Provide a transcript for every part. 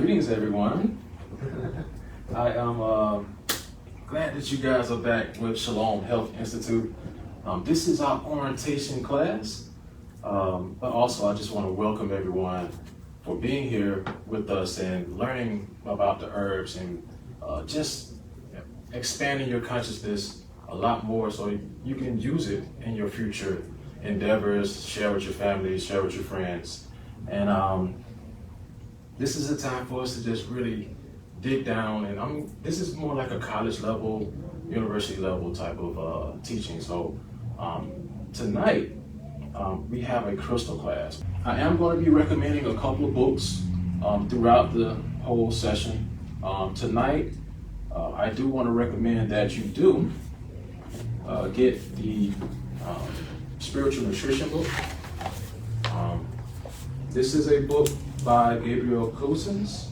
Greetings, everyone. I am glad that you guys are back with Shalom Health Institute. This is our orientation class, but also I just want to welcome everyone for being here with us and learning about the herbs and just expanding your consciousness a lot more so you can use it in your future endeavors, share with your family, share with your friends. And this is a time for us to just really dig down, and this is more like a college level, university level type of teaching. So tonight we have a crystal class. I am going to be recommending a couple of books throughout the whole session. Tonight I do want to recommend that you do get the Spiritual Nutrition book. This is a book by Gabriel Cousins.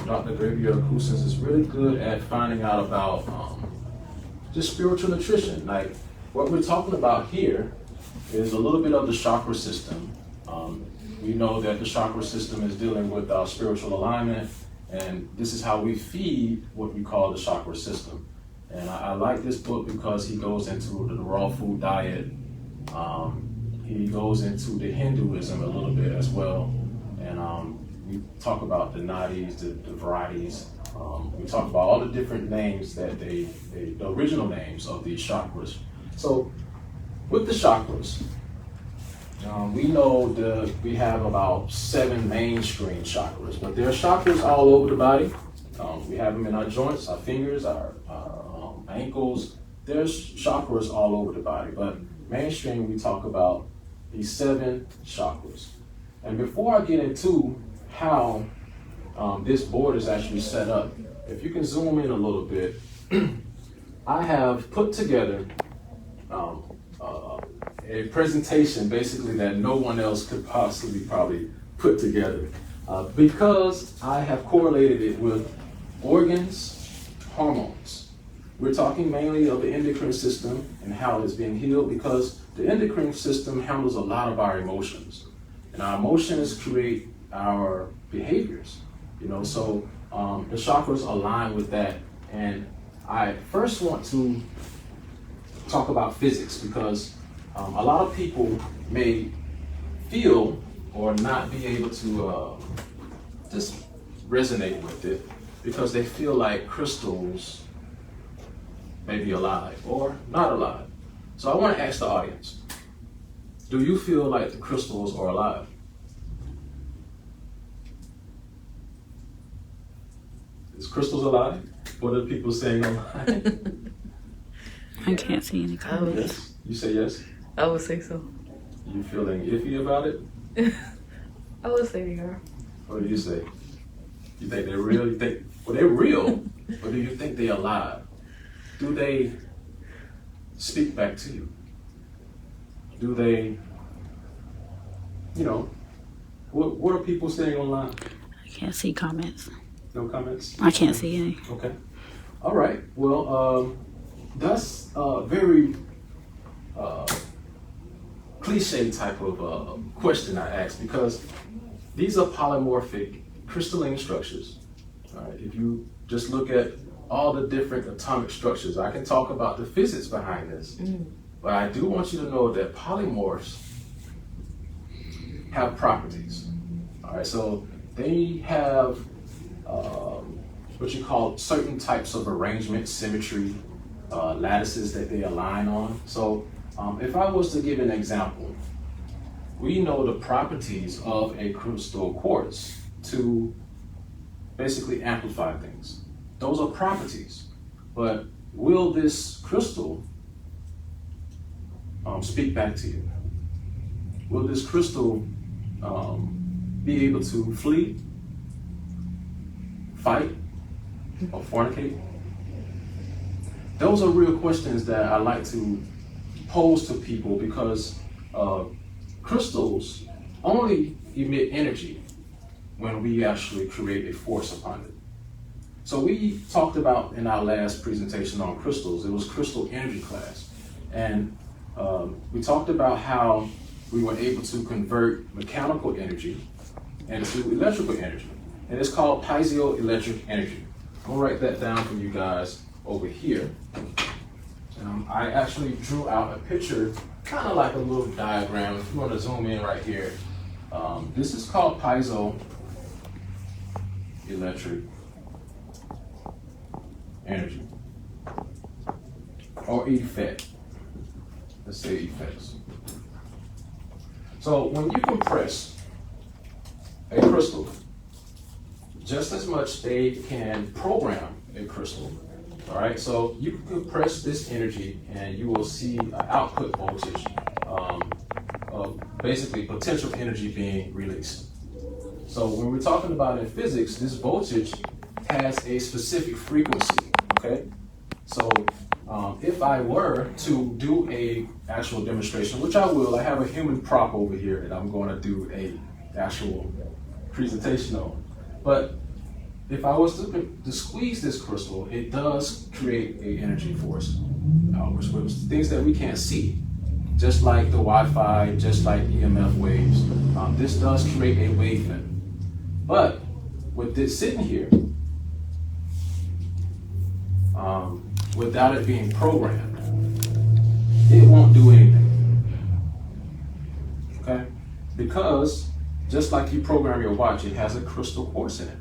Dr. Gabriel Cousins is really good at finding out about just spiritual nutrition. Like what we're talking about here is a little bit of the chakra system. We know that the chakra system is dealing with our spiritual alignment, and this is how we feed what we call the chakra system. And I like this book because he goes into the raw food diet. He goes into the Hinduism a little bit as well. And we talk about the nadis, the varieties. We talk about all the different names that the original names of these chakras. So with the chakras, we know we have about 7 mainstream chakras, but there are chakras all over the body. We have them in our joints, our fingers, our ankles. There's chakras all over the body, but mainstream we talk about these 7 chakras. And before I get into how this board is actually set up, if you can zoom in a little bit, I have put together a presentation basically that no one else could possibly probably put together because I have correlated it with organs, hormones. We're talking mainly of the endocrine system and how it's being healed because the endocrine system handles a lot of our emotions. And our emotions create our behaviors, so the chakras align with that. And I first want to talk about physics because a lot of people may feel or not be able to just resonate with it because they feel like crystals may be alive or not alive. So I want to ask the audience, do you feel like the crystals are alive? Is crystals alive? What are people saying alive? I can't see any comments. You say yes? I would say so. You feeling iffy about it? I would say they are. What do you say? You think they're real? You think, well, they're real, but do you think they're alive? Do they speak back to you? Do they, what are people saying online? I can't see comments. No comments? I can't see any. Okay. All right. Well, that's a very cliche type of question I ask because these are polymorphic crystalline structures. All right. If you just look at all the different atomic structures, I can talk about the physics behind this, but I do want you to know that polymorphs have properties. All right. So they have what you call certain types of arrangement, symmetry, lattices that they align on. So if I was to give an example, we know the properties of a crystal quartz to basically amplify things. Those are properties, but will this crystal speak back to you? Will this crystal be able to flee, fight, or fornicate? Those are real questions that I like to pose to people because crystals only emit energy when we actually create a force upon it. So we talked about in our last presentation on crystals, it was crystal energy class. And we talked about how we were able to convert mechanical energy into electrical energy. and it's called piezoelectric energy. I'm gonna write that down for you guys over here. I actually drew out a picture, kind of like a little diagram. If you want to zoom in right here, this is called piezoelectric energy, or effect. Let's say effects. So when you compress a crystal, just as much they can program a crystal. All right, so you can compress this energy and you will see an output voltage of basically potential energy being released. So when we're talking about in physics, this voltage has a specific frequency, okay? So if I were to do a actual demonstration, which I will, I have a human prop over here that I'm going to do a actual presentation on. But if I was to squeeze this crystal, it does create a energy force, which was things that we can't see, just like the Wi-Fi, just like EMF waves. This does create a wavelength. But with this sitting here, without it being programmed, it won't do anything. Okay? Because just like you program your watch, it has a crystal quartz in it.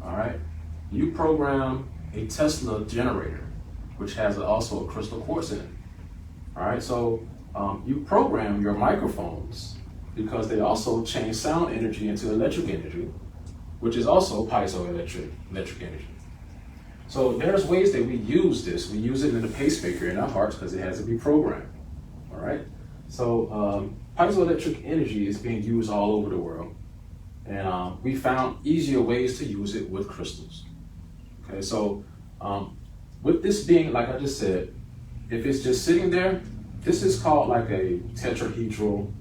All right, you program a Tesla generator, which has also a crystal quartz in it. All right, so you program your microphones because they also change sound energy into electric energy, which is also piezoelectric energy. So there's ways that we use this. We use it in the pacemaker in our hearts because it has to be programmed. All right, so piezoelectric energy is being used all over the world. And we found easier ways to use it with crystals. Okay, so with this being, like I just said, if it's just sitting there, this is called like a tetrahedral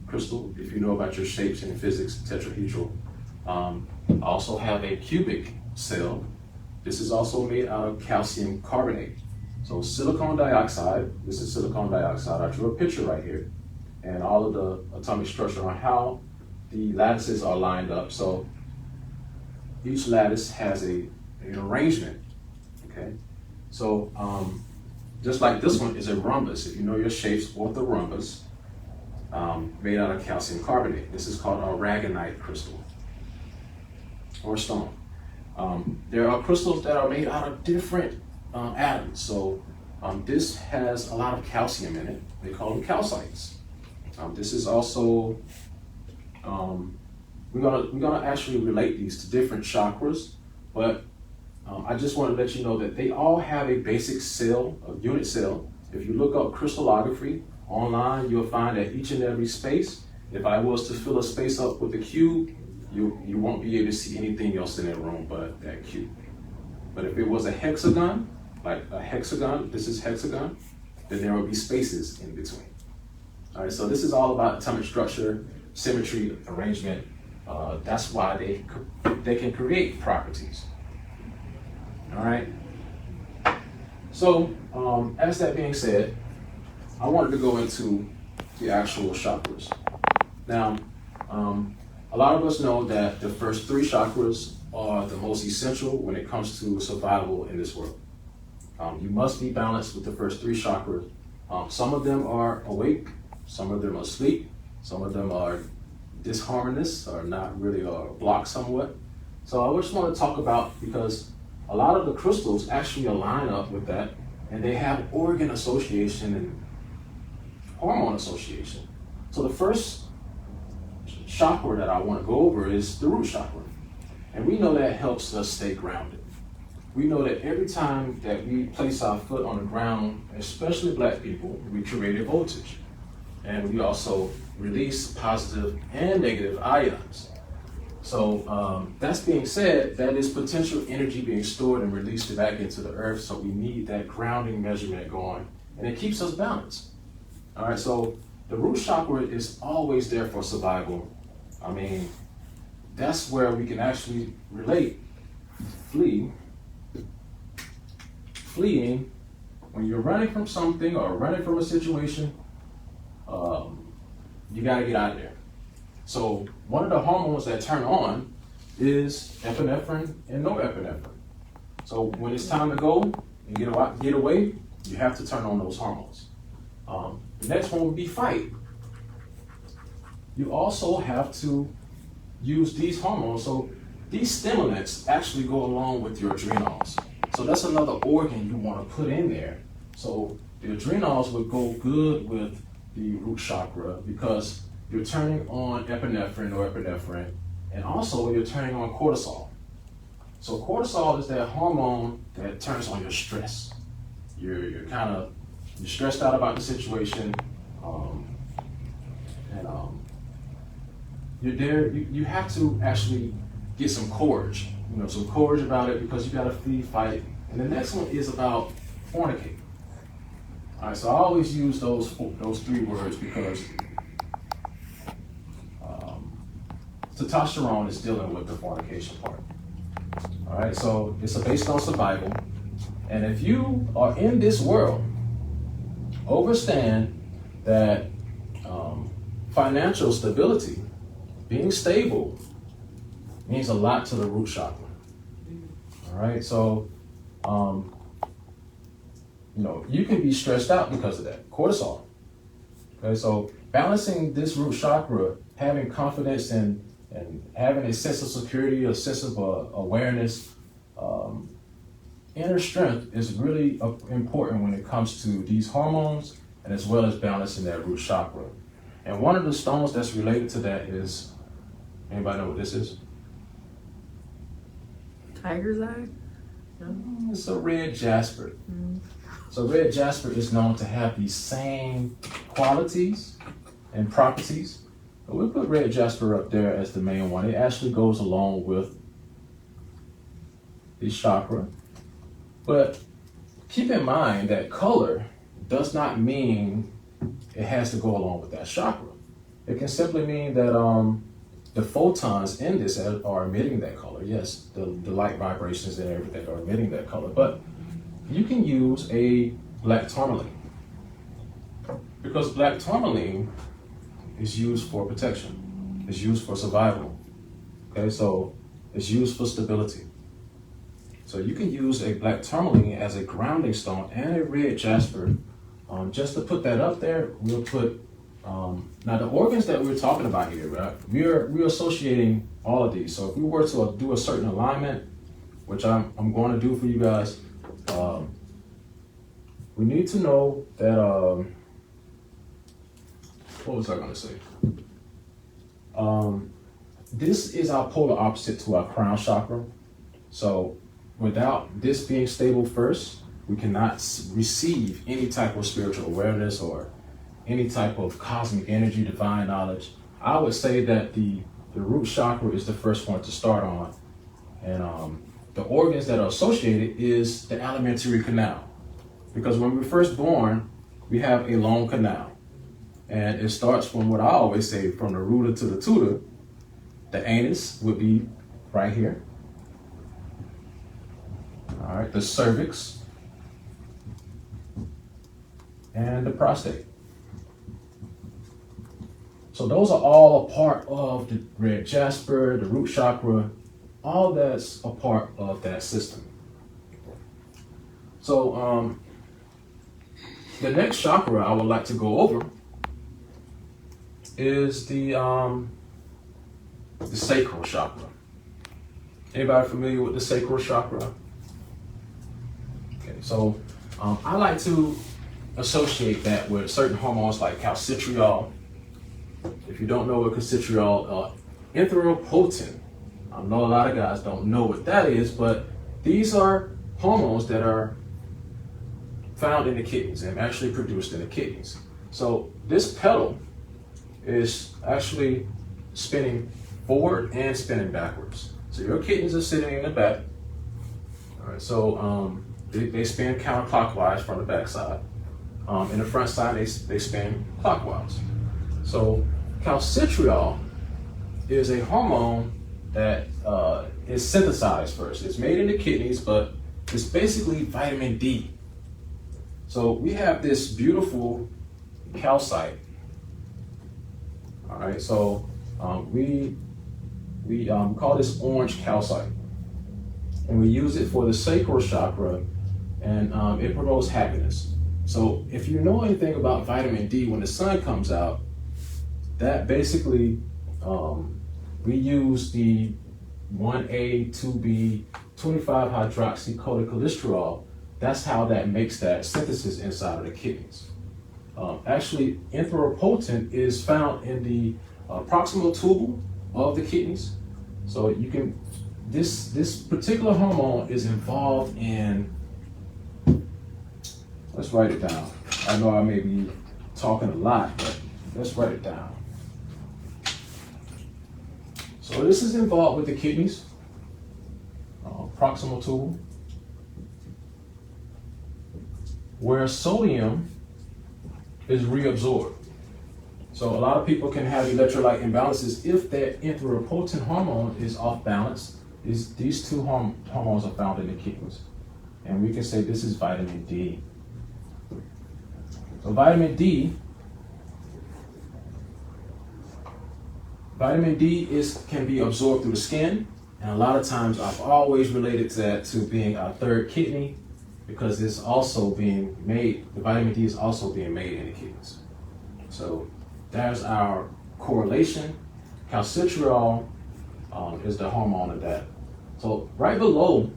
crystal. If you know about your shapes in physics, tetrahedral. I also have a cubic cell. This is also made out of calcium carbonate. So silicon dioxide, this is silicon dioxide. I drew a picture right here. And all of the atomic structure on how the lattices are lined up. So each lattice has an arrangement, okay? So just like this one is a rhombus. If you know your shapes, orthorhombus, made out of calcium carbonate. This is called aragonite crystal or stone. There are crystals that are made out of different atoms. So this has a lot of calcium in it. They call them calcites. This is also we're gonna actually relate these to different chakras, but I just want to let you know that they all have a basic cell, a unit cell. If you look up crystallography online, you'll find that each and every space, if I was to fill a space up with a cube, you won't be able to see anything else in that room but that cube. But if it was a hexagon, like a hexagon, this is hexagon, then there will be spaces in between. All right, so this is all about atomic structure, symmetry, arrangement. That's why they can create properties. All right. So as that being said, I wanted to go into the actual chakras. Now, a lot of us know that the first three chakras are the most essential when it comes to survival in this world. You must be balanced with the first three chakras. Some of them are awake, some of them are asleep, some of them are disharmonious or not really, or blocked somewhat. So I just want to talk about, because a lot of the crystals actually align up with that, and they have organ association and hormone association. So the first chakra that I want to go over is the root chakra. And we know that helps us stay grounded. We know that every time that we place our foot on the ground, especially Black people, we create a voltage. And we also release positive and negative ions. So that's being said, that is potential energy being stored and released back into the earth. So we need that grounding measurement going, and it keeps us balanced. All right, so the root chakra is always there for survival. I mean, that's where we can actually relate fleeing. When you're running from something or running from a situation, you got to get out of there. So one of the hormones that turn on is epinephrine and norepinephrine. So when it's time to go and get away, you have to turn on those hormones. The next one would be fight. You also have to use these hormones. So these stimulants actually go along with your adrenals. So that's another organ you want to put in there. So the adrenals would go good with the root chakra because you're turning on epinephrine or epinephrine, and also you're turning on cortisol. So cortisol is that hormone that turns on your stress. You're stressed out about the situation, you're there. You have to actually get some courage, some courage about it because you got to flee, fight. And the next one is about fornicate. All right, so I always use those 3 words because testosterone is dealing with the fornication part. All right, so it's based on survival. And if you are in this world, understand that financial stability, being stable, means a lot to the root chakra. All right, so you can be stressed out because of that cortisol. Okay, so balancing this root chakra, having confidence and having a sense of security, a sense of awareness, inner strength is really important when it comes to these hormones and as well as balancing that root chakra. And one of the stones that's related to that is, anybody know what this is? Tiger's eye? No. It's a red jasper. So red jasper is known to have these same qualities and properties. But we put red jasper up there as the main one. It actually goes along with the chakra. But keep in mind that color does not mean it has to go along with that chakra. It can simply mean that the photons in this are emitting that color. Yes, the light vibrations and everything are emitting that color. But you can use a black tourmaline because black tourmaline is used for protection. It's used for survival. Okay, so it's used for stability. So you can use a black tourmaline as a grounding stone and a red jasper. Just to put that up there, we'll put, now the organs that we're talking about here, right? We're associating all of these. So if we were to do a certain alignment, which I'm going to do for you guys, we need to know that, what was I going to say? This is our polar opposite to our crown chakra. So without this being stable first, we cannot receive any type of spiritual awareness or any type of cosmic energy, divine knowledge. I would say that the root chakra is the first one to start on. And the organs that are associated is the alimentary canal. Because when we're first born, we have a long canal. And it starts from what I always say, from the rooter to the tutor. The anus would be right here. All right, the cervix and the prostate. So those are all a part of the red jasper, the root chakra, all that's a part of that system. So the next chakra I would like to go over is the sacral chakra. Anybody familiar with the sacral chakra? Okay, so I like to associate that with certain hormones like calcitriol. If you don't know what calcitriol, erythropoietin. I know a lot of guys don't know what that is, but these are hormones that are found in the kidneys and actually produced in the kidneys. So this pedal is actually spinning forward and spinning backwards. So your kidneys are sitting in the back. All right, so they spin counterclockwise from the back side. In the front side, they spin clockwise. So calcitriol is a hormone that is synthesized first. It's made in the kidneys, but it's basically vitamin D. So we have this beautiful calcite. All right, so we We call this orange calcite. And we use it for the sacral chakra, and it promotes happiness. So if you know anything about vitamin D, when the sun comes out, that basically, we use the 1A, 2B, 25 hydroxycholesterol. That's how that makes that synthesis inside of the kidneys. Actually, erythropoietin is found in the proximal tubule of the kidneys. So you can, this particular hormone is involved in, let's write it down. I know I may be talking a lot, but let's write it down. So this is involved with the kidneys, proximal tubule, where sodium is reabsorbed. So a lot of people can have electrolyte imbalances if that erythropoietin hormone is off balance. These two hormones are found in the kidneys. And we can say this is vitamin D. So vitamin D can be absorbed through the skin, and a lot of times I've always related that to being our third kidney, because it's also being made, the vitamin D is also being made in the kidneys. So there's our correlation. Calcitriol is the hormone of that. So right below,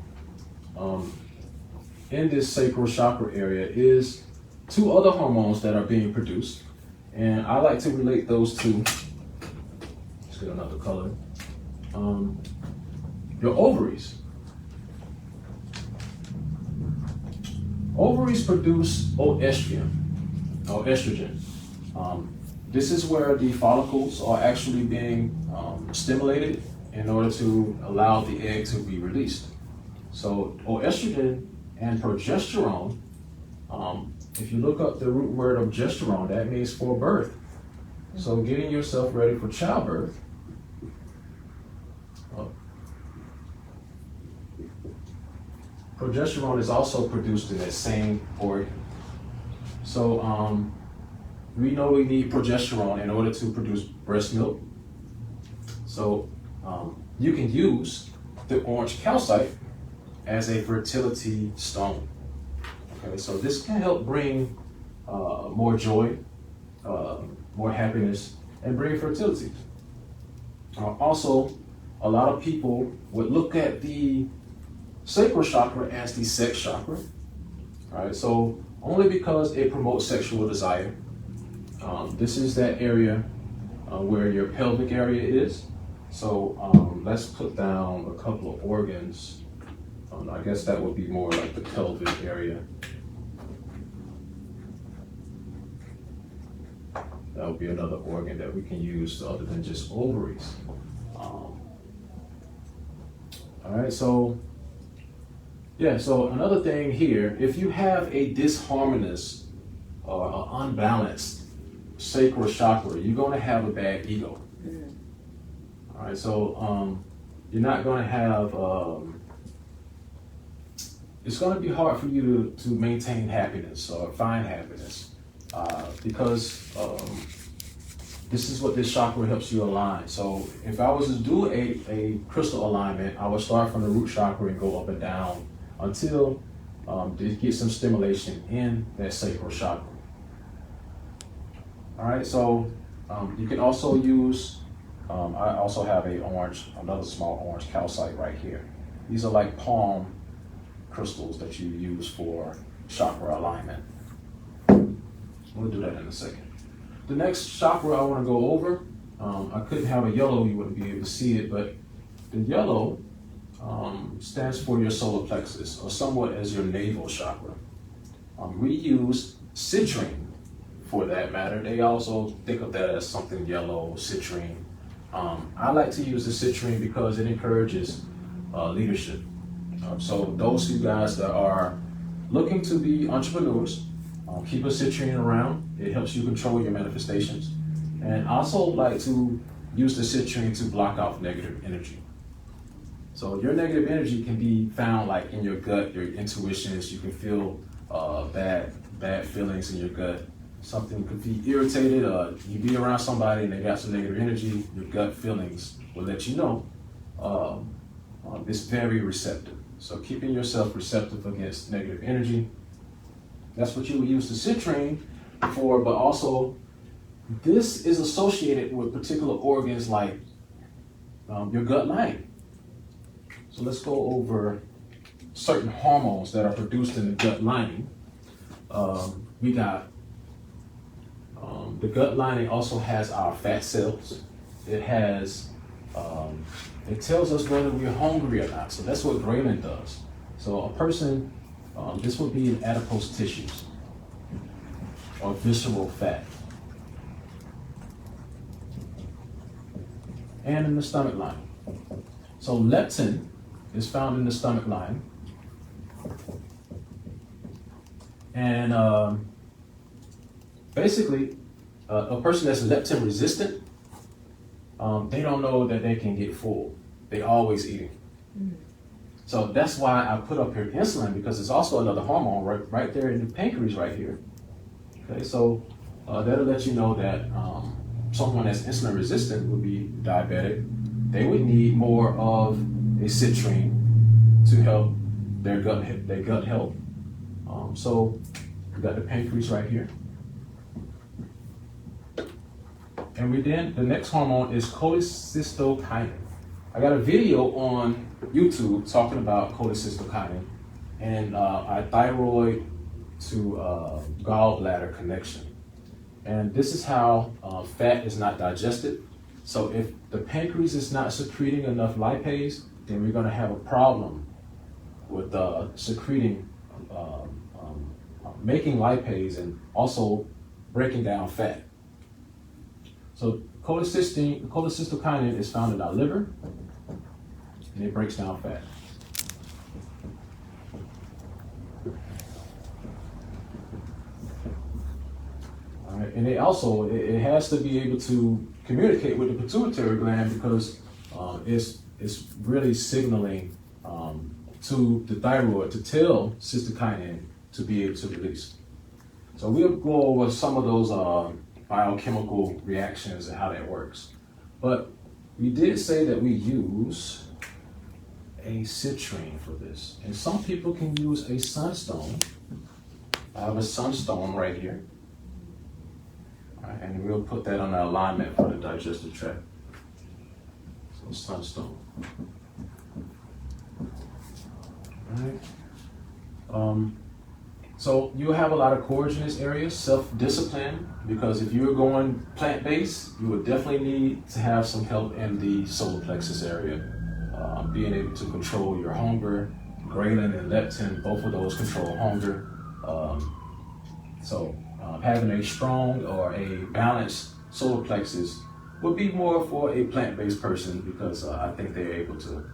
in this sacral chakra area, is two other hormones that are being produced. And I like to relate those two. Let's get another color. Your ovaries. Ovaries produce estrogen. This is where the follicles are actually being stimulated in order to allow the egg to be released. So estrogen and progesterone, if you look up the root word of progesterone, that means for birth. So getting yourself ready for childbirth. Progesterone is also produced in that same organ. So we know we need progesterone in order to produce breast milk. So you can use the orange calcite as a fertility stone. Okay, so this can help bring more joy, more happiness, and bring fertility. Also, a lot of people would look at the sacral chakra as the sex chakra. All right, so only because it promotes sexual desire. This is that area where your pelvic area is. So let's put down a couple of organs. I guess that would be more like the pelvic area. That would be another organ that we can use other than just ovaries. All right, so yeah, so another thing here, if you have a disharmonious or unbalanced sacral chakra, you're going to have a bad ego. All right, so you're not going to have, it's going to be hard for you to maintain happiness or find happiness because this is what this chakra helps you align. So if I was to do a crystal alignment, I would start from the root chakra and go up and down until to get some stimulation in that sacral chakra. All right, so you can also use, I also have another small orange calcite right here. These are like palm crystals that you use for chakra alignment. We'll do that in a second. The next chakra I want to go over, I couldn't have a yellow, you wouldn't be able to see it, but the yellow stands for your solar plexus, or somewhat as your navel chakra. We use citrine for that matter. They also think of that as something yellow, citrine. I like to use the citrine because it encourages leadership. So those of you guys that are looking to be entrepreneurs, keep a citrine around. It helps you control your manifestations. And I also like to use the citrine to block out negative energy. So your negative energy can be found like in your gut, your intuitions. You can feel bad feelings in your gut. Something could be irritated, you be around somebody and they got some negative energy, your gut feelings will let you know is very receptive. So keeping yourself receptive against negative energy, that's what you would use the citrine for, but also this is associated with particular organs like your gut lining. So let's go over certain hormones that are produced in the gut lining. We got the gut lining also has our fat cells. It has, it tells us whether we're hungry or not. So that's what ghrelin does. So a person, this would be in adipose tissues or visceral fat. And in the stomach lining. So leptin is found in the stomach lining. And basically, a person that's leptin resistant, they don't know that they can get full. They always eating. So that's why I put up here insulin, because it's also another hormone right there in the pancreas right here. Okay, so that'll let you know that someone that's insulin resistant would be diabetic. They would need more of a citrine to help their gut health. So we got the pancreas right here. And the next hormone is cholecystokinin. I got a video on YouTube talking about cholecystokinin and our thyroid to gallbladder connection. And this is how fat is not digested. So if the pancreas is not secreting enough lipase, then we're going to have a problem with secreting, making lipase and also breaking down fat. So cholecystokinin is found in our liver, and it breaks down fat. All right, and it has to be able to communicate with the pituitary gland, because it's really signaling to the thyroid to tell cystokinin to be able to release. So we'll go over some of those biochemical reactions and how that works. But we did say that we use a citrine for this. And some people can use a sunstone. I have a sunstone right here. All right, and we'll put that on the alignment for the digestive tract. So sunstone. All right. So you'll have a lot of courage in this area, self-discipline, because if you're going plant-based, you would definitely need to have some help in the solar plexus area. Being able to control your hunger, ghrelin and leptin, both of those control hunger. So having a strong or a balanced solar plexus would be more for a plant-based person, because I think they're able to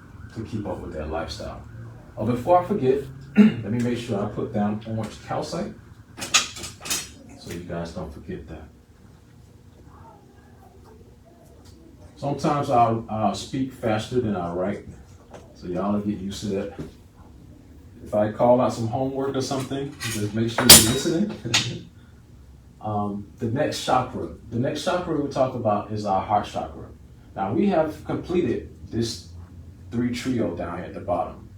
keep up with their lifestyle. Before I forget, let me make sure I put down orange calcite so you guys don't forget that. Sometimes I'll speak faster than I write, so y'all will get used to that. If I call out some homework or something, just make sure you're listening. The next chakra we'll talk about is our heart chakra. Now we have completed this 3 trio down here at the bottom.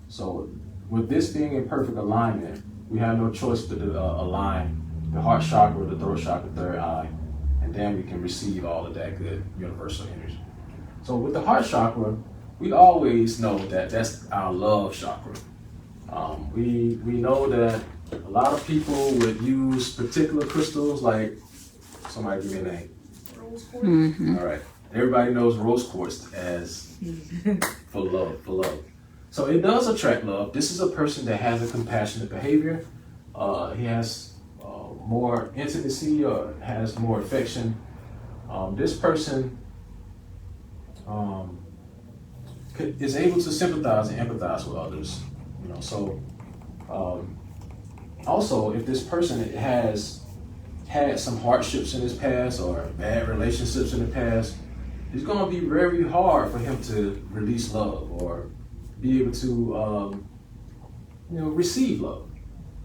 So with this being in perfect alignment, we have no choice to align the heart chakra, the throat chakra, third eye, and then we can receive all of that good universal energy. So with the heart chakra, we always know that that's our love chakra. We know that a lot of people would use particular crystals, like, somebody give me a name. Rose quartz. Mm-hmm. All right. Everybody knows rose quartz as for love. So it does attract love. This is a person that has a compassionate behavior. He has more intimacy or has more affection. This person is able to sympathize and empathize with others. So also, if this person has had some hardships in his past or bad relationships in the past, it's going to be very hard for him to release love or be able to, receive love.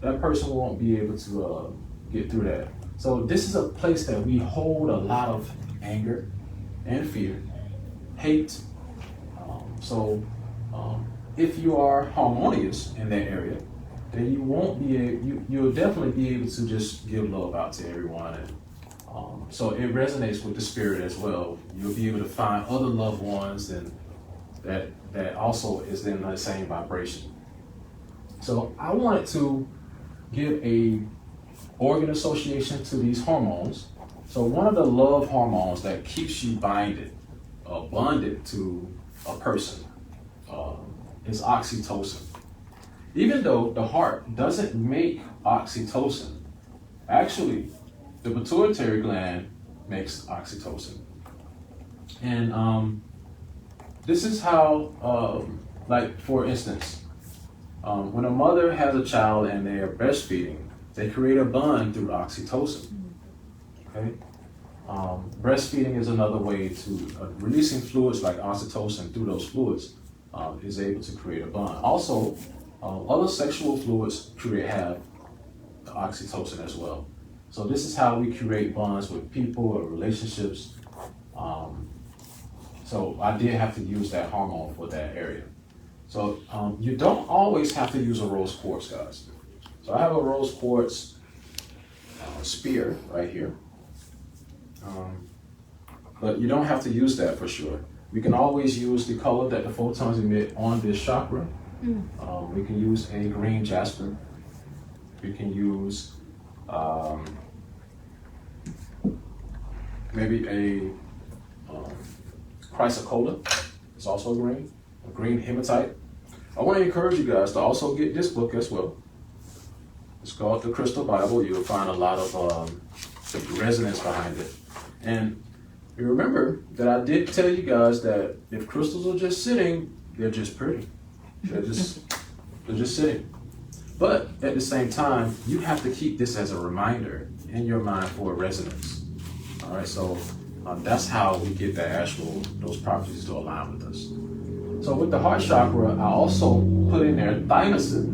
That person won't be able to get through that. So this is a place that we hold a lot of anger and fear, hate, So if you are harmonious in that area, then you won't be you'll definitely be able to just give love out to everyone. And so it resonates with the spirit as well. You'll be able to find other loved ones and that also is in the same vibration. So I wanted to give a organ association to these hormones. So one of the love hormones that keeps you bonded to a person is oxytocin. Even though the heart doesn't make oxytocin, actually the pituitary gland makes oxytocin. And this is how, like for instance, when a mother has a child and they are breastfeeding, they create a bond through oxytocin. Okay? Breastfeeding is another way to releasing fluids like oxytocin through those fluids is able to create a bond. Also, other sexual fluids have oxytocin as well. So this is how we create bonds with people or relationships. So I did have to use that hormone for that area. So you don't always have to use a rose quartz, guys. So I have a rose quartz spear right here. But you don't have to use that for sure. We can always use the color that the photons emit on this chakra. We can use a green jasper. We can use maybe a chrysocolla. It's also green. A green hematite. I want to encourage you guys to also get this book as well. It's called The Crystal Bible. You'll find a lot of resonance behind it. And you remember that I did tell you guys that if crystals are just sitting, they're just pretty. They're just sitting. But at the same time, you have to keep this as a reminder in your mind for resonance. All right, so that's how we get those properties to align with us. So with the heart chakra, I also put in there thymosin.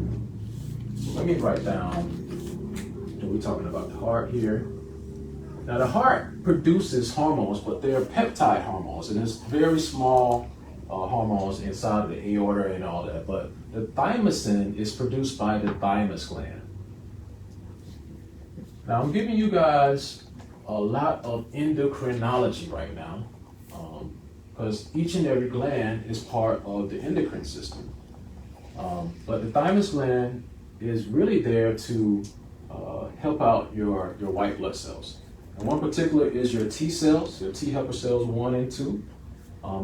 Let me write down, we're talking about the heart here. Now the heart produces hormones, but they're peptide hormones, and it's very small hormones inside of the aorta and all that. But the thymosin is produced by the thymus gland. Now I'm giving you guys a lot of endocrinology right now, because each and every gland is part of the endocrine system. But the thymus gland is really there to help out your white blood cells. And one particular is your T cells, your T helper cells 1 and 2.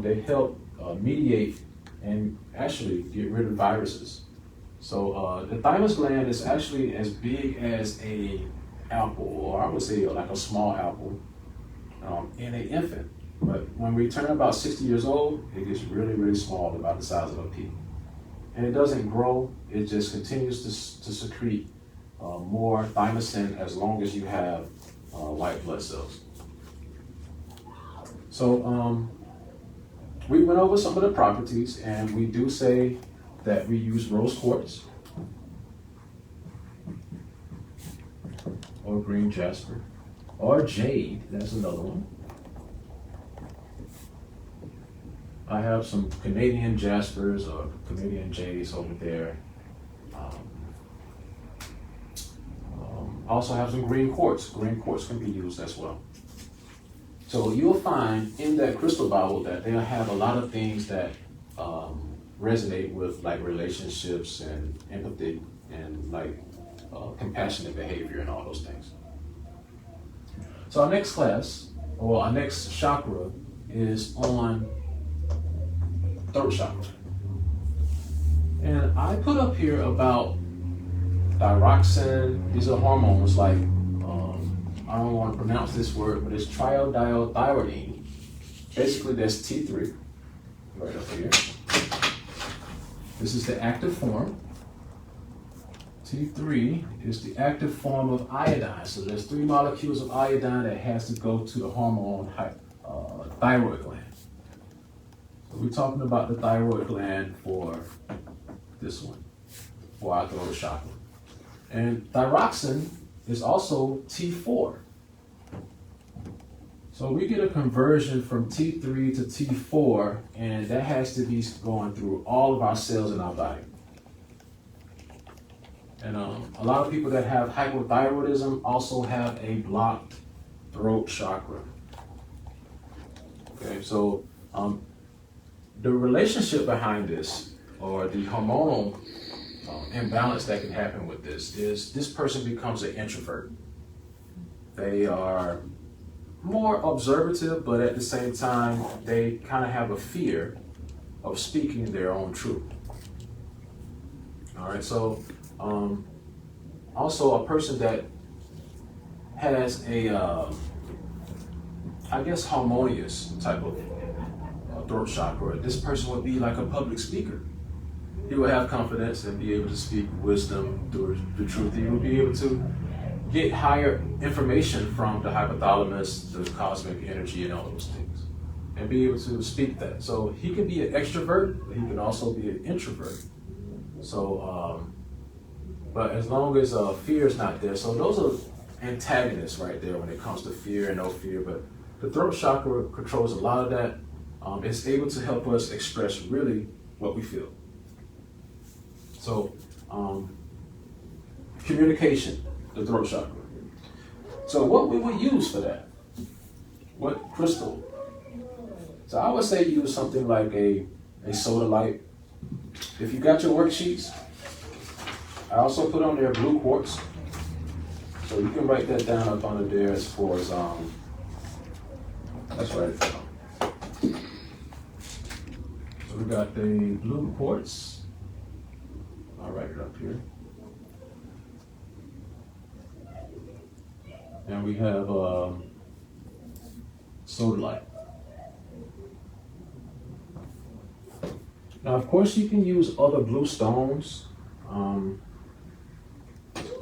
They help mediate and actually get rid of viruses. So the thymus gland is actually as big as an apple, or I would say like a small apple in an infant. But when we turn about 60 years old, it gets really, really small, about the size of a pea. And it doesn't grow, it just continues to secrete more thymosin as long as you have white blood cells. So we went over some of the properties, and we do say that we use rose quartz or green jasper or jade. That's another one. I have some Canadian jaspers or Canadian jades over there. I also have some green quartz. Green quartz can be used as well. So you'll find in that crystal Bible that they'll have a lot of things that resonate with like relationships and empathy and like compassionate behavior and all those things. So our next class, or our next chakra, is on throat chakra. And I put up here about thyroxine. These are hormones like, I don't want to pronounce this word, but it's triiodylthyronine. Basically, that's T3 right up here. This is the active form. T3 is the active form of iodine. So there's 3 molecules of iodine that has to go to the hormone thyroid gland. So we're talking about the thyroid gland for this one, for our throat chakra. And thyroxine is also T4. So we get a conversion from T3 to T4, and that has to be going through all of our cells in our body. And a lot of people that have hypothyroidism also have a blocked throat chakra. Okay, so the relationship behind this, or the hormonal imbalance that can happen with this, is this person becomes an introvert. They are more observative, but at the same time, they kind of have a fear of speaking their own truth. All right, so also a person that has a, I guess, harmonious type of throat chakra, this person would be like a public speaker. He will have confidence and be able to speak wisdom through the truth. He will be able to get higher information from the hypothalamus, the cosmic energy, and all those things, and be able to speak that. So he can be an extrovert, but he can also be an introvert. So, but as long as fear is not there, so those are antagonists right there when it comes to fear and no fear. But the throat chakra controls a lot of that. It's able to help us express really what we feel. So, communication, the throat chakra. So what we would use for that? What crystal? So I would say use something like a soda light. If you got your worksheets, I also put on there blue quartz. So you can write that down up under there as far as, let's write it down. So we got the blue quartz. I'll write it up here. And we have soda light. Now, of course, you can use other blue stones,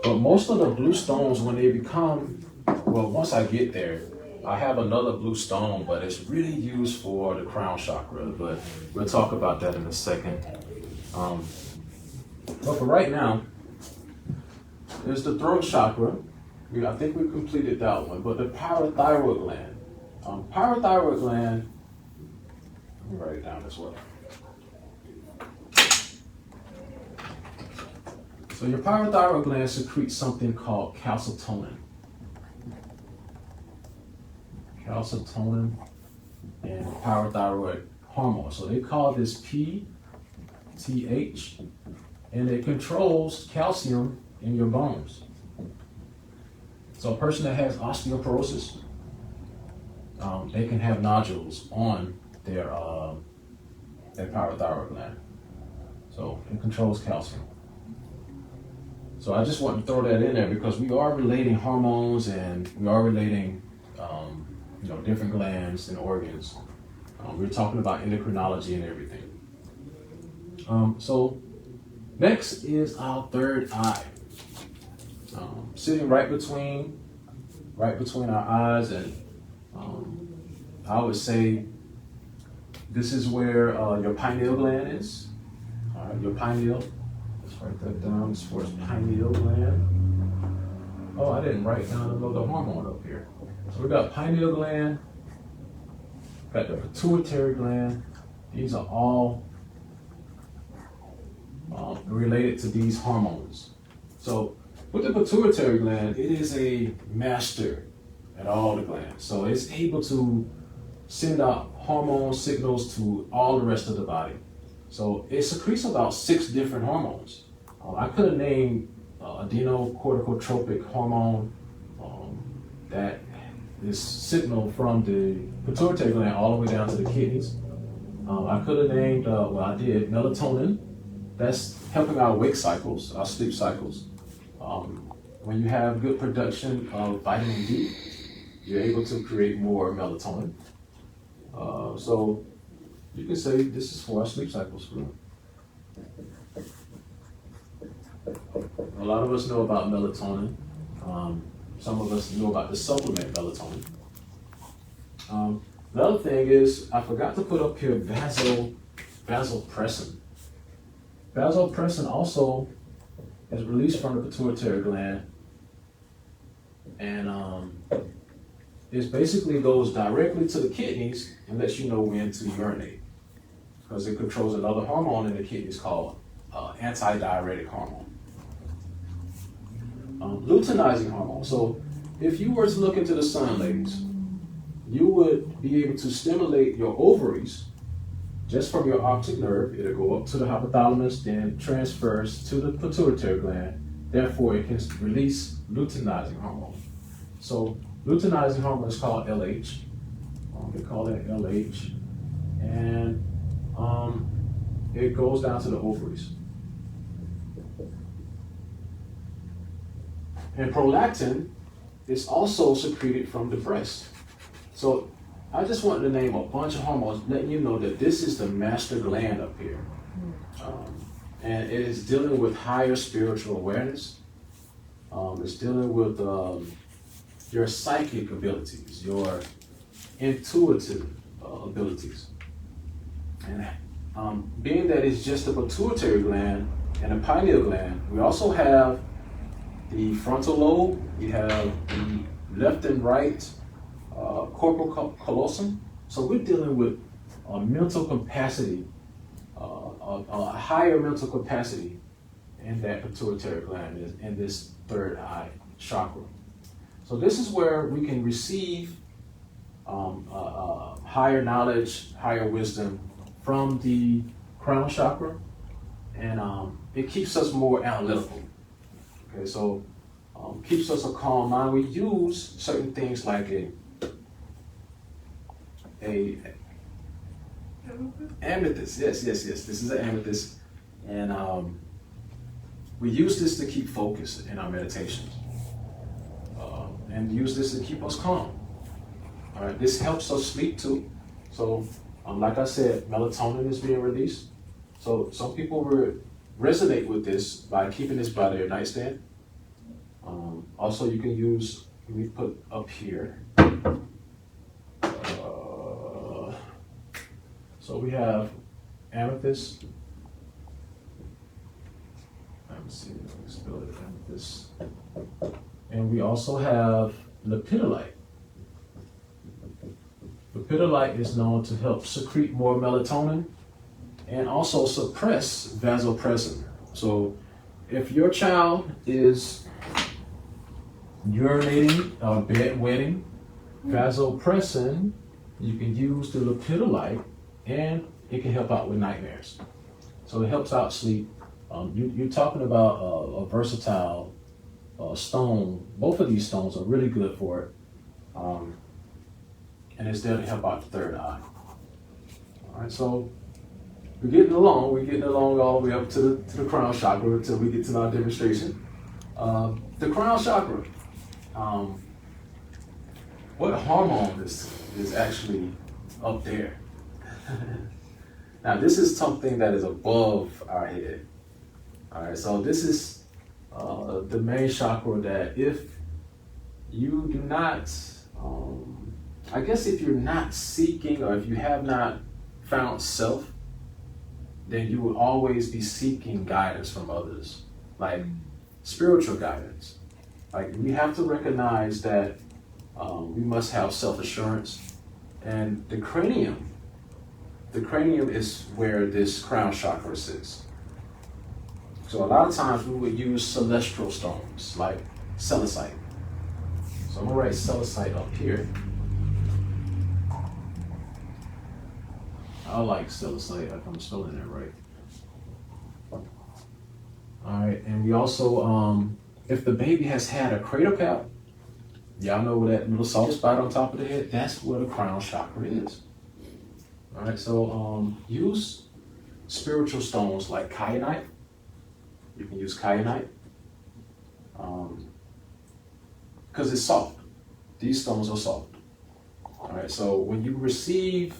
but most of the blue stones, when they become, well, once I get there, I have another blue stone, but it's really used for the crown chakra, but we'll talk about that in a second. But for right now, there's the throat chakra. I think we completed that one, but the parathyroid gland. Parathyroid gland, let me write it down as well. So your parathyroid gland secretes something called calcitonin. Calcitonin and parathyroid hormone. So they call this PTH, and it controls calcium in your bones. So a person that has osteoporosis, they can have nodules on their parathyroid gland. So it controls calcium. So I just want to throw that in there because we are relating hormones and we are relating, different glands and organs. We're talking about endocrinology and everything. So next is our third eye. Sitting right between our eyes, and I would say this is where your pineal gland is. All right, your pineal. Let's write that down as far as pineal gland. Oh, I didn't write down another hormone up here. So we got pineal gland, got the pituitary gland. These are all related to these hormones. So with the pituitary gland, it is a master at all the glands. So it's able to send out hormone signals to all the rest of the body. So it secretes about 6 different hormones. I could have named adrenocorticotropic hormone that is signaled from the pituitary gland all the way down to the kidneys. I could have named, I did, melatonin. That's helping our wake cycles, our sleep cycles. When you have good production of vitamin D, you're able to create more melatonin. So you can say this is for our sleep cycles. A lot of us know about melatonin. Some of us know about the supplement melatonin. The other thing is, I forgot to put up here vasopressin. Vasopressin also is released from the pituitary gland, and it basically goes directly to the kidneys and lets you know when to urinate, because it controls another hormone in the kidneys called antidiuretic hormone. Luteinizing hormone. So if you were to look into the sun, ladies, you would be able to stimulate your ovaries just from your optic nerve. It'll go up to the hypothalamus, then transfers to the pituitary gland. Therefore, it can release luteinizing hormone. So luteinizing hormone is called LH. They call it LH. And it goes down to the ovaries. And prolactin is also secreted from the breast. So I just wanted to name a bunch of hormones, letting you know that this is the master gland up here. And it is dealing with higher spiritual awareness. It's dealing with your psychic abilities, your intuitive abilities. And being that it's just the pituitary gland and the pineal gland, we also have the frontal lobe, we have the left and right corporal callosum. So we're dealing with a mental capacity, a higher mental capacity in that pituitary gland, in this third eye chakra. So this is where we can receive higher knowledge, higher wisdom from the crown chakra, and it keeps us more analytical. Okay, so keeps us a calm mind. We use certain things like a amethyst. Yes. This is an amethyst, and we use this to keep focus in our meditations, and use this to keep us calm. All right, this helps us sleep too. So, like I said, melatonin is being released. So some people will resonate with this by keeping this by their nightstand. Also, you can use, let me put up here. So we have amethyst. Let me see, let me spell it, amethyst. And we also have lepidolite. Lepidolite is known to help secrete more melatonin and also suppress vasopressin. So if your child is urinating or bedwetting, vasopressin, you can use the lepidolite and it can help out with nightmares. So it helps out sleep. You're talking about a versatile stone. Both of these stones are really good for it. And it's there to help out the third eye. All right, so we're getting along all the way up to the crown chakra until we get to our demonstration. The crown chakra, what hormone is actually up there? Now this is something that is above our head. All right, so this is the main chakra that if you do not, I guess if you're not seeking or if you have not found self, then you will always be seeking guidance from others, like spiritual guidance. Like we have to recognize that we must have self-assurance, and the cranium is where this crown chakra sits. So a lot of times we would use celestial stones like silicite. So I'm gonna write silicite up here. I like silicite, if I'm spelling it right. All right, and we also, if the baby has had a cradle cap, y'all know where that little soft spot on top of the head, that's where the crown chakra is. All right, so use spiritual stones like kyanite. You can use kyanite because it's soft. These stones are soft. All right, so when you receive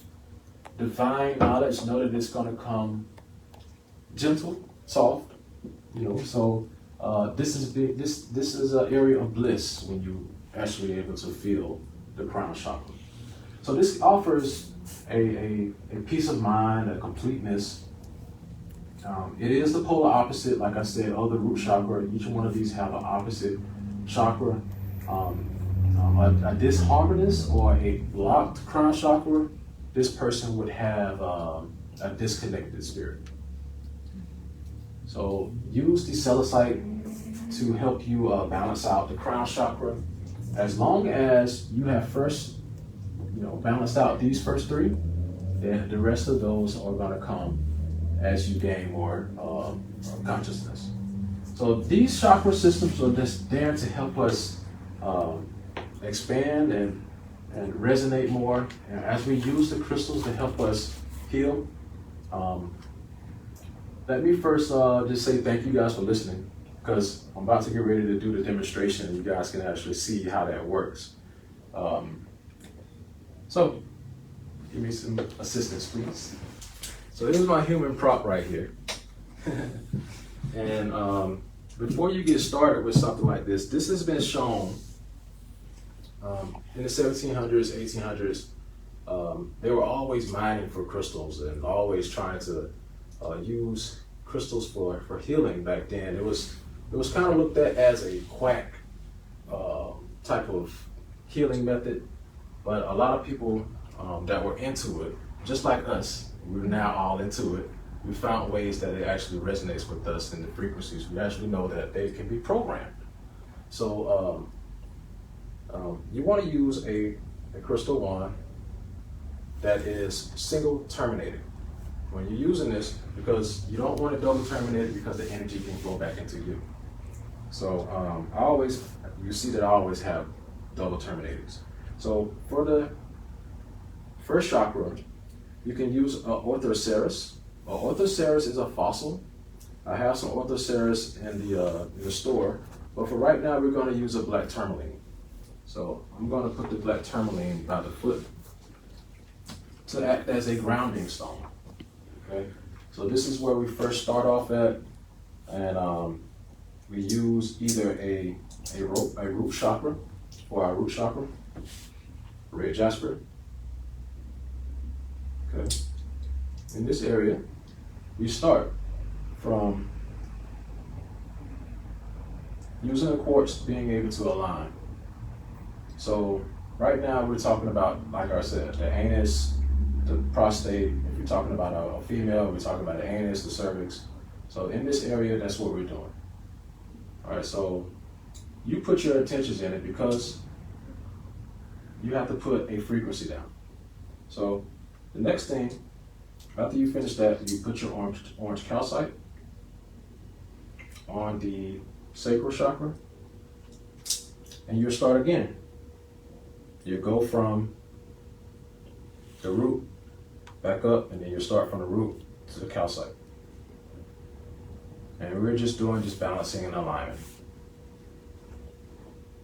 divine knowledge, know that it's going to come gentle, soft. So this is an area of bliss when you actually able to feel the crown chakra. So this offers a peace of mind, a completeness. It is the polar opposite, like I said, of the root chakra. Each one of these have an opposite chakra. a disharmonious or a blocked crown chakra, this person would have a disconnected spirit. So use the Celicite to help you balance out the crown chakra. As long as you have first, balanced out these first three, then the rest of those are going to come as you gain more consciousness. So these chakra systems are just there to help us expand and resonate more. And as we use the crystals to help us heal, let me first just say thank you guys for listening, because I'm about to get ready to do the demonstration and you guys can actually see how that works. So give me some assistance, please. So here's my human prop right here. And before you get started with something like this has been shown in the 1700s, 1800s. They were always mining for crystals and always trying to use crystals for healing back then. It was kind of looked at as a quack type of healing method, but a lot of people that were into it, just like us, we're now all into it. We found ways that it actually resonates with us and the frequencies. We actually know that they can be programmed. So you want to use a crystal wand that is single terminated when you're using this, because you don't want it double terminated because the energy can flow back into you. So you see that I always have double terminators. So for the first chakra, you can use Orthoceras. Orthoceras is a fossil. I have some Orthoceras in the store, but for right now we're going to use a black tourmaline. So I'm going to put the black tourmaline by the foot to act as a grounding stone. Okay, so this is where we first start off at, and we use either a root chakra for our root chakra, red jasper. Okay, in this area, we start from using the quartz being able to align. So right now we're talking about, like I said, the anus, the prostate. If you're talking about a female, we're talking about the anus, the cervix. So in this area, that's what we're doing. All right, so you put your intentions in it because you have to put a frequency down. So the next thing, after you finish that, you put your orange calcite on the sacral chakra, and you'll start again. You go from the root back up, and then you start from the root to the calcite. And we're just balancing and alignment.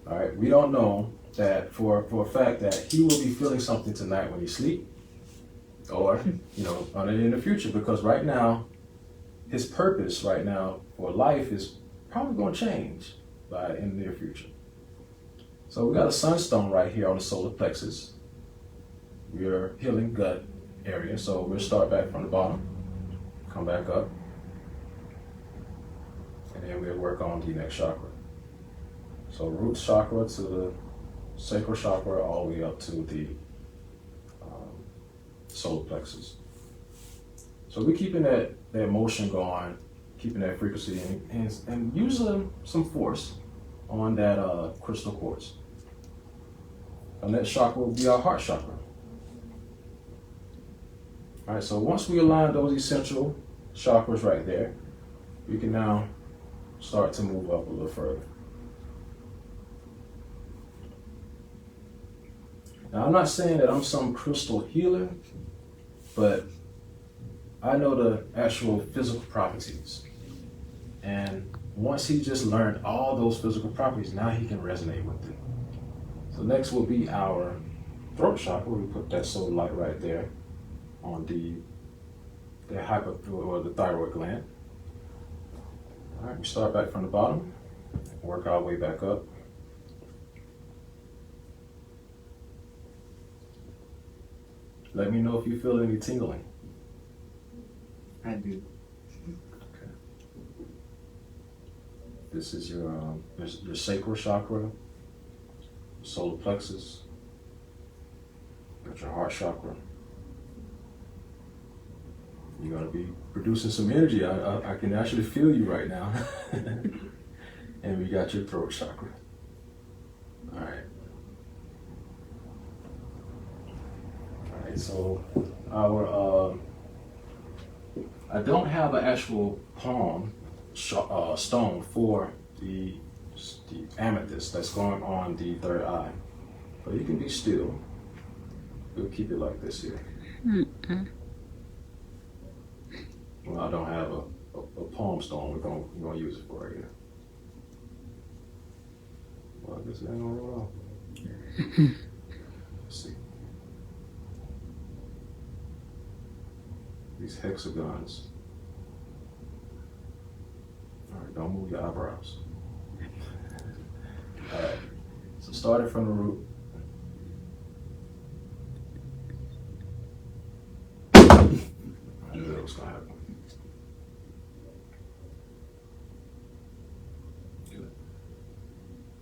All right, we don't know that for a fact that he will be feeling something tonight when he sleep, or in the future, because right now his purpose right now for life is probably going to change in the near future. So we got a sunstone right here on the solar plexus. We are healing gut area, so we'll start back from the bottom, come back up, and then we'll work on the next chakra. So root chakra to the sacral chakra, all the way up to the solar plexus. So we're keeping that motion going, keeping that frequency, and using some force on that crystal quartz. And that chakra will be our heart chakra. All right, so once we align those essential chakras right there, we can now start to move up a little further. Now, I'm not saying that I'm some crystal healer, but I know the actual physical properties. And once he just learned all those physical properties, now he can resonate with it. So next will be our throat chakra. We put that solar light right there on the thyroid gland. All right, we start back from the bottom, work our way back up. Let me know if you feel any tingling. I do. Okay. This is your sacral chakra. solar plexus. Got your heart chakra. You're gonna be producing some energy. I can actually feel you right now. And we got your throat chakra. All right. All right, so our, I don't have an actual palm stone for the amethyst that's going on the third eye. But you can be still. We'll keep it like this here. Well, I don't have a palm stone. We're gonna use it for right here. Well, I guess it ain't gonna roll off. Let's see. These hexagons. All right, don't move your eyebrows. All right, so starting from the root. I knew that was gonna happen. Good.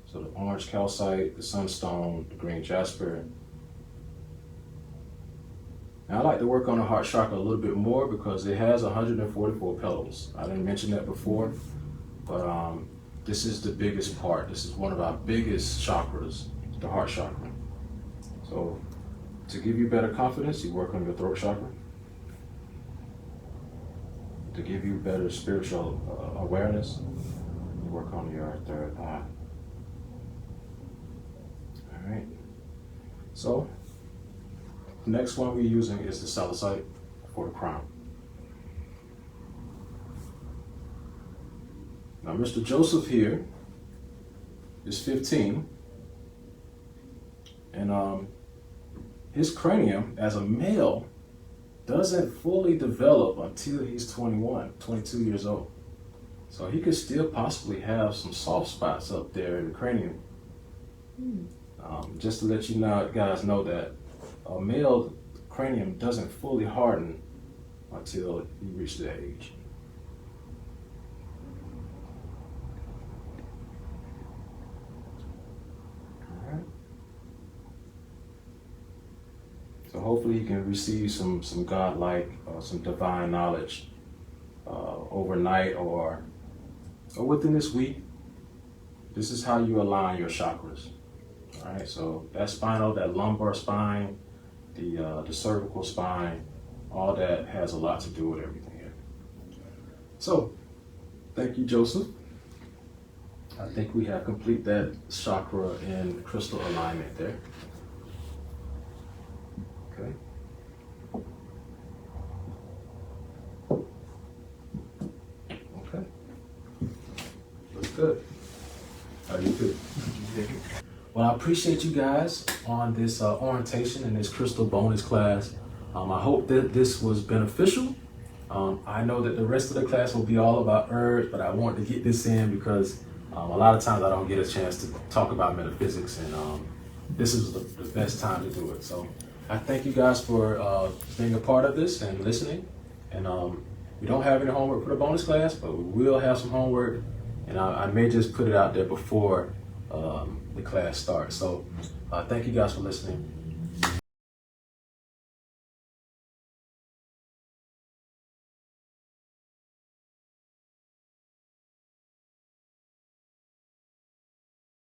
So the orange calcite, the sunstone, the green jasper. Now I like to work on the heart chakra a little bit more because it has 144 petals. I didn't mention that before, but this is the biggest part. This is one of our biggest chakras, the heart chakra. So to give you better confidence, you work on your throat chakra. To give you better spiritual awareness, you work on your third eye. All right. So the next one we're using is the salicite for the crown. Now, Mr. Joseph here is 15, and his cranium as a male doesn't fully develop until he's 21, 22 years old. So he could still possibly have some soft spots up there in the cranium. Just to let you know, guys know that a male cranium doesn't fully harden until you reach that age. All right. So hopefully you can receive some godlike, some divine knowledge overnight or within this week. This is how you align your chakras. All right, so that spinal, that lumbar spine, the cervical spine, all that has a lot to do with everything here. So, thank you, Joseph. I think we have complete that chakra in crystal alignment there. Okay. Okay. Looks good. How do you feel? Well, I appreciate you guys on this orientation and this crystal bonus class. I hope that this was beneficial. I know that the rest of the class will be all about herbs, but I wanted to get this in because a lot of times I don't get a chance to talk about metaphysics, and this is the best time to do it. So I thank you guys for being a part of this and listening. And we don't have any homework for the bonus class, but we will have some homework, and I may just put it out there before the class starts. So thank you guys for listening.